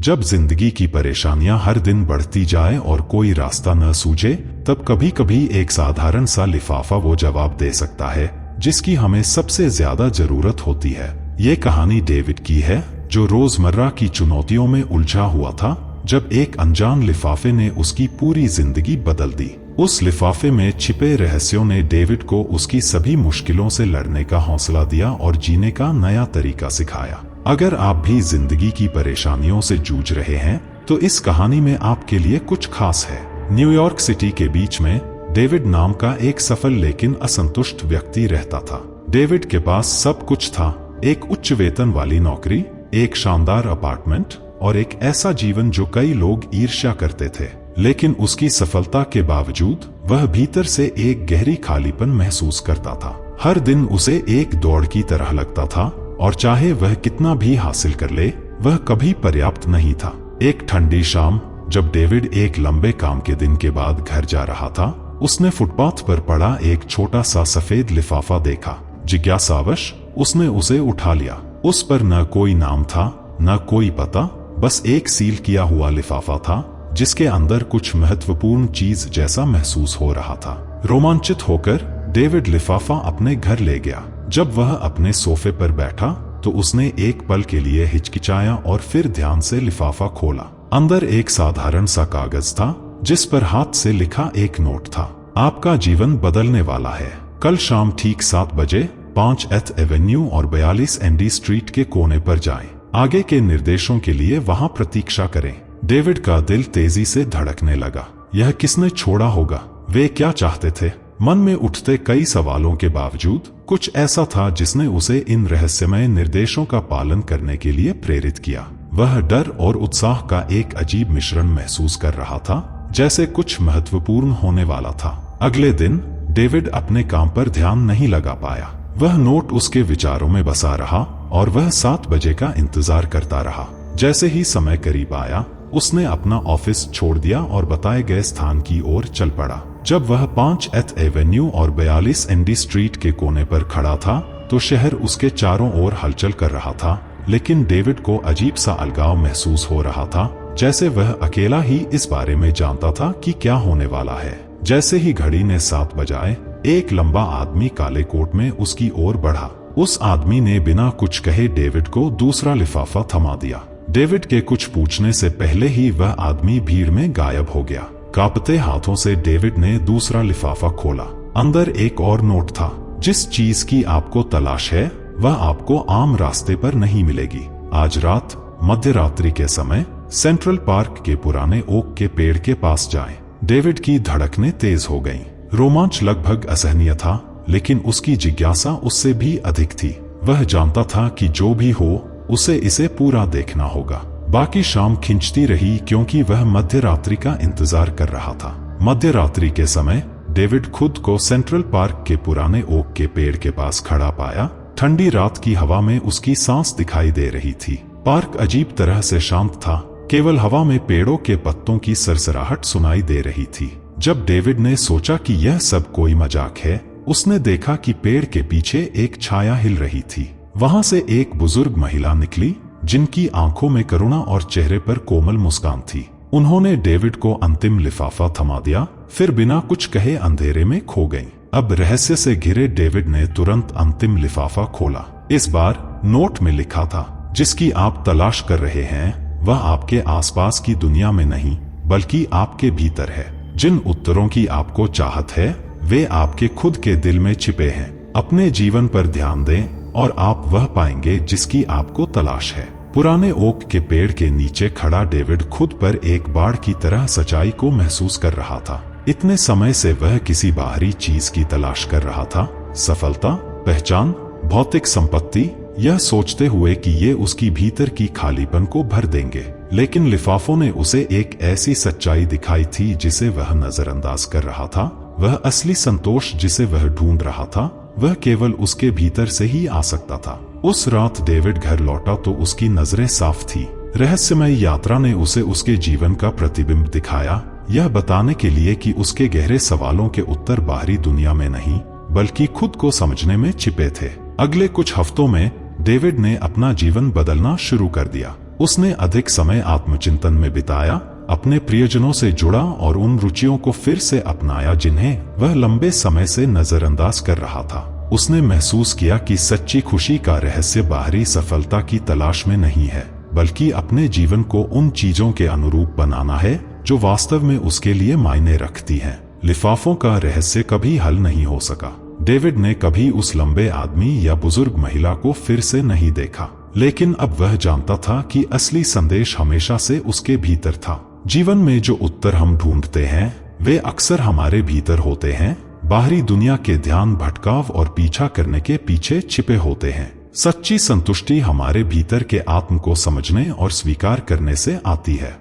जब जिंदगी की परेशानियां हर दिन बढ़ती जाए और कोई रास्ता न सूझे, तब कभी कभी एक साधारण सा लिफाफा वो जवाब दे सकता है जिसकी हमें सबसे ज्यादा जरूरत होती है। ये कहानी डेविड की है, जो रोजमर्रा की चुनौतियों में उलझा हुआ था, जब एक अनजान लिफाफे ने उसकी पूरी जिंदगी बदल दी। उस लिफाफे में छिपे रहस्यों ने डेविड को उसकी सभी मुश्किलों से लड़ने का हौसला दिया और जीने का नया तरीका सिखाया। अगर आप भी जिंदगी की परेशानियों से जूझ रहे हैं, तो इस कहानी में आपके लिए कुछ खास है। न्यूयॉर्क सिटी के बीच में डेविड नाम का एक सफल लेकिन असंतुष्ट व्यक्ति रहता था। डेविड के पास सब कुछ था, एक उच्च वेतन वाली नौकरी, एक शानदार अपार्टमेंट और एक ऐसा जीवन जो कई लोग ईर्ष्या करते थे। लेकिन उसकी सफलता के बावजूद वह भीतर से एक गहरी खालीपन महसूस करता था। हर दिन उसे एक दौड़ की तरह लगता था और चाहे वह कितना भी हासिल कर ले, वह कभी पर्याप्त नहीं था। एक ठंडी शाम जब डेविड एक लंबे काम के दिन के बाद घर जा रहा था, उसने फुटपाथ पर पड़ा एक छोटा सा सफेद लिफाफा देखा। जिज्ञासावश उसने उसे उठा लिया। उस पर न कोई नाम था, न कोई पता, बस एक सील किया हुआ लिफाफा था जिसके अंदर कुछ महत्वपूर्ण चीज जैसा महसूस हो रहा था। रोमांचित होकर डेविड लिफाफा अपने घर ले गया। जब वह अपने सोफे पर बैठा तो उसने एक पल के लिए हिचकिचाया और फिर ध्यान से लिफाफा खोला। अंदर एक साधारण सा कागज था जिस पर हाथ से लिखा एक नोट था। आपका जीवन बदलने वाला है। कल शाम ठीक 7 बजे 5th एवेन्यू और 42 एंडी स्ट्रीट के कोने पर जाएं। आगे के निर्देशों के लिए वहां प्रतीक्षा करें। डेविड का दिल तेजी से धड़कने लगा। यह किसने छोड़ा होगा? वे क्या चाहते थे? मन में उठते कई सवालों के बावजूद कुछ ऐसा था जिसने उसे इन रहस्यमय निर्देशों का पालन करने के लिए प्रेरित किया। वह डर और उत्साह का एक अजीब मिश्रण महसूस कर रहा था, जैसे कुछ महत्वपूर्ण होने वाला था। अगले दिन डेविड अपने काम पर ध्यान नहीं लगा पाया। वह नोट उसके विचारों में बसा रहा और वह 7 बजे का इंतजार करता रहा। जैसे ही समय करीब आया, उसने अपना ऑफिस छोड़ दिया और बताए गए स्थान की ओर चल पड़ा। जब वह 5th एवेन्यू और 42 एंडी स्ट्रीट के कोने पर खड़ा था, तो शहर उसके चारों ओर हलचल कर रहा था, लेकिन डेविड को अजीब सा अलगाव महसूस हो रहा था, जैसे वह अकेला ही इस बारे में जानता था कि क्या होने वाला है। जैसे ही घड़ी ने 7 बजाए, एक लंबा आदमी काले कोट में उसकी ओर बढ़ा। उस आदमी ने बिना कुछ कहे डेविड को दूसरा लिफाफा थमा दिया। डेविड के कुछ पूछने से पहले ही वह आदमी भीड़ में गायब हो गया। कांपते हाथों से डेविड ने दूसरा लिफाफा खोला। अंदर एक और नोट था। जिस चीज की आपको तलाश है वह आपको आम रास्ते पर नहीं मिलेगी। आज रात मध्य रात्रि के समय सेंट्रल पार्क के पुराने ओक के पेड़ के पास जाएं। डेविड की धड़कनें तेज हो गईं। रोमांच लगभग असहनीय था, लेकिन उसकी जिज्ञासा उससे भी अधिक थी। वह जानता था कि जो भी हो, उसे इसे पूरा देखना होगा। बाकी शाम खिंचती रही क्योंकि वह मध्य रात्रि का इंतजार कर रहा था। मध्य रात्रि के समय डेविड खुद को सेंट्रल पार्क के पुराने ओक के पेड़ के पास खड़ा पाया। ठंडी रात की हवा में उसकी सांस दिखाई दे रही थी। पार्क अजीब तरह से शांत था, केवल हवा में पेड़ों के पत्तों की सरसराहट सुनाई दे रही थी। जब डेविड ने सोचा कि यह सब कोई मजाक है, उसने देखा कि पेड़ के पीछे एक छाया हिल रही थी। वहां से एक बुजुर्ग महिला निकली, जिनकी आंखों में करुणा और चेहरे पर कोमल मुस्कान थी। उन्होंने डेविड को अंतिम लिफाफा थमा दिया, फिर बिना कुछ कहे अंधेरे में खो गईं। अब रहस्य से घिरे डेविड ने तुरंत अंतिम लिफाफा खोला। इस बार नोट में लिखा था, जिसकी आप तलाश कर रहे हैं वह आपके आसपास की दुनिया में नहीं, बल्कि आपके भीतर है। जिन उत्तरों की आपको चाहत है वे आपके खुद के दिल में छिपे हैं। अपने जीवन पर ध्यान दें और आप वह पाएंगे जिसकी आपको तलाश है। पुराने ओक के पेड़ के नीचे खड़ा डेविड खुद पर एक बाढ़ की तरह सच्चाई को महसूस कर रहा था। इतने समय से वह किसी बाहरी चीज की तलाश कर रहा था, सफलता, पहचान, भौतिक संपत्ति, यह सोचते हुए कि ये उसकी भीतर की खालीपन को भर देंगे। लेकिन लिफाफों ने उसे एक ऐसी सच्चाई दिखाई थी जिसे वह नजरअंदाज कर रहा था। वह असली संतोष जिसे वह ढूंढ रहा था, वह केवल उसके भीतर से ही आ सकता था। उस रात डेविड घर लौटा तो उसकी नजरें साफ थी। रहस्यमय यात्रा ने उसे उसके जीवन का प्रतिबिंब दिखाया, यह बताने के लिए कि उसके गहरे सवालों के उत्तर बाहरी दुनिया में नहीं, बल्कि खुद को समझने में छिपे थे। अगले कुछ हफ्तों में डेविड ने अपना जीवन बदलना शुरू कर दिया। उसने अधिक समय आत्मचिंतन में बिताया, अपने प्रियजनों से जुड़ा और उन रुचियों को फिर से अपनाया जिन्हें वह लंबे समय से नजरअंदाज कर रहा था। उसने महसूस किया कि सच्ची खुशी का रहस्य बाहरी सफलता की तलाश में नहीं है, बल्कि अपने जीवन को उन चीजों के अनुरूप बनाना है जो वास्तव में उसके लिए मायने रखती हैं। लिफाफों का रहस्य कभी हल नहीं हो सका। डेविड ने कभी उस लंबे आदमी या बुजुर्ग महिला को फिर से नहीं देखा, लेकिन अब वह जानता था कि असली संदेश हमेशा से उसके भीतर था। जीवन में जो उत्तर हम ढूंढते हैं वे अक्सर हमारे भीतर होते हैं, बाहरी दुनिया के ध्यान भटकाव और पीछा करने के पीछे छिपे होते हैं। सच्ची संतुष्टि हमारे भीतर के आत्म को समझने और स्वीकार करने से आती है।